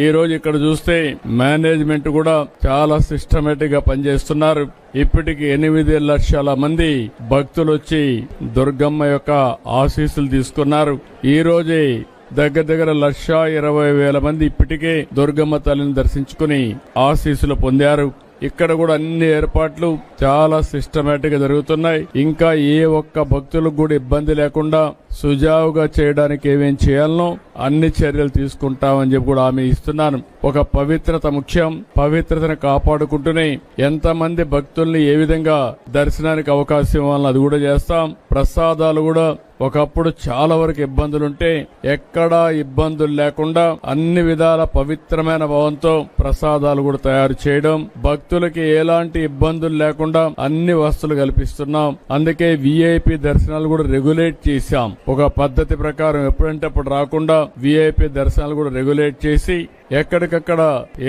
ఈ రోజు ఇక్కడ చూస్తే మేనేజ్మెంట్ కూడా చాలా సిస్టమేటిక్ గా పనిచేస్తున్నారు. ఇప్పటికి 8 లక్షల మంది భక్తులు వచ్చి దుర్గమ్మ యొక్క ఆశీస్సులు తీసుకున్నారు. ఈ రోజే దగ్గర 1,20,000 మంది ఇప్పటికే దుర్గమ్మ తల్లిని దర్శించుకుని ఆశీస్సులు పొందారు. ఇక్కడ కూడా అన్ని ఏర్పాట్లు చాలా సిస్టమేటిక్ గా జరుగుతున్నాయి. ఇంకా ఏ ఒక్క భక్తులకు కూడా ఇబ్బంది లేకుండా సుజావుగా చేయడానికి ఏమేం చేయాలనో అన్ని చర్యలు తీసుకుంటామని చెప్పి కూడా హామీ ఇస్తున్నాను. ఒక పవిత్రత ముఖ్యం. పవిత్రతను కాపాడుకుంటూనే ఎంతమంది భక్తుల్ని ఏ విధంగా దర్శనానికి అవకాశం ఇవ్వాలని అది కూడా చేస్తాం. ప్రసాదాలు కూడా ఒకప్పుడు చాలా వరకు ఇబ్బందులుంటే ఎక్కడా ఇబ్బందులు లేకుండా అన్ని విధాల పవిత్రమైన భావంతో ప్రసాదాలు కూడా తయారు చేయడం, భక్తులకి ఎలాంటి ఇబ్బందులు లేకుండా అన్ని వసతులు కల్పిస్తున్నాం. అందుకే విఐపి దర్శనాలు కూడా రెగ్యులేట్ చేశాం. ఒక పద్ధతి ప్రకారం ఎప్పుడంటే అప్పుడు రాకుండా విఐపి దర్శనాలు కూడా రెగ్యులేట్ చేసి ఎక్కడికక్కడ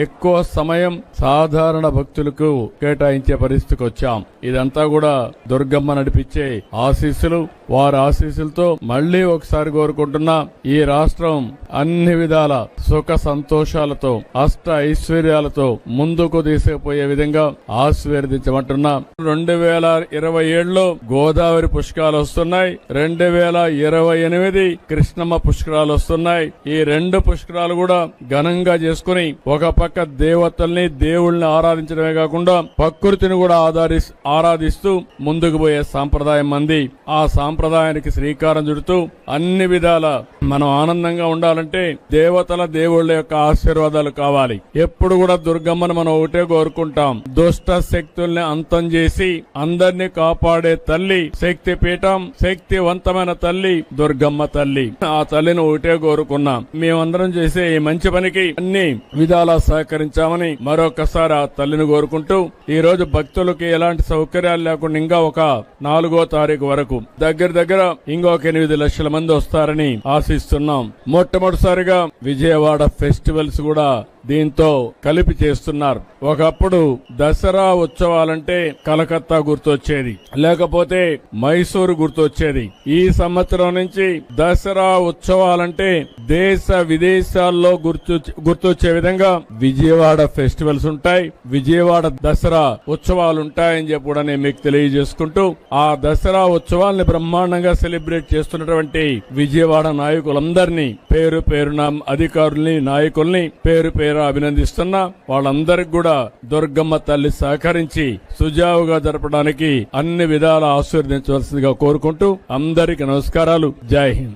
ఎక్కువ సమయం సాధారణ భక్తులకు కేటాయించే పరిస్థితికి వచ్చాం. ఇదంతా కూడా దుర్గమ్మ నడిపించే ఆశీస్సులు. వారి ఆశీస్సులతో మళ్లీ ఒకసారి కోరుకుంటున్నా, ఈ రాష్ట్రం అన్ని విధాల సుఖ సంతోషాలతో అష్ట ఐశ్వర్యాలతో ముందుకు తీసుకుపోయే విధంగా ఆశీర్వదించమంటున్నా. 2027లో గోదావరి పుష్కరాలు వస్తున్నాయి. 2028 కృష్ణమ్మ పుష్కరాలు వస్తున్నాయి. ఈ 2 పుష్కరాలు కూడా ఘనంగా చేసుకుని ఒక పక్క దేవతల్ని దేవుళ్ళని ఆరాధించడమే కాకుండా ప్రకృతిని కూడా ఆరాధిస్తూ ముందుకు పోయే సాంప్రదాయం మంది. ఆ సాంప్రదాయానికి శ్రీకారం చుడుతూ అన్ని విధాల మనం ఆనందంగా ఉండాలంటే దేవతల దేవుళ్ల యొక్క ఆశీర్వాదాలు కావాలి. ఎప్పుడు కూడా దుర్గమ్మను మనం ఒకటే కోరుకుంటాం, దుష్ట శక్తుల్ని అంతం చేసి అందరినీ కాపాడే తల్లి, శక్తి పీఠం, శక్తివంతమైన తల్లి దుర్గమ్మ తల్లి. ఆ తల్లిని ఒకటే కోరుకున్నాం. మేమందరం చేసే ఈ మంచి పనికి అన్ని విధాలా సహకరించామని మరొకసారి ఆ తల్లిని కోరుకుంటూ, ఈ రోజు భక్తులకి ఎలాంటి సౌకర్యాలు లేకుండా ఇంకా ఒక 4వ తారీఖు వరకు దగ్గర ఇంకొక 8 లక్షల మంది వస్తారని ఆశిస్తున్నాం. మొట్టమొదటిసారిగా విజయవాడ ఫెస్టివల్స్ కూడా దీంతో కలిపి చేస్తున్నారు. ఒకప్పుడు దసరా ఉత్సవాలంటే కలకత్తా గుర్తొచ్చేది, లేకపోతే మైసూరు గుర్తొచ్చేది. ఈ సంవత్సరం నుంచి దసరా ఉత్సవాలంటే దేశ విదేశాల్లో గుర్తొచ్చే విధంగా విజయవాడ ఫెస్టివల్స్ ఉంటాయి, విజయవాడ దసరా ఉత్సవాలు ఉంటాయని చెప్పి కూడా నేను మీకు తెలియజేసుకుంటూ, ఆ దసరా ఉత్సవాల్ని బ్రహ్మాండంగా సెలబ్రేట్ చేస్తున్నటువంటి విజయవాడ నాయకులందరినీ పేరు పేరున అధికారుల్ని నాయకుల్ని పేరు అభినందిస్తున్నా. వాళ్ళందరికీ కూడా దుర్గమ్మ తల్లి సహకరించి సుజావుగా జరపడానికి అన్ని విధాల ఆశీర్వదించవలసిందిగా కోరుకుంటూ అందరికీ నమస్కారాలు. జై హింద్.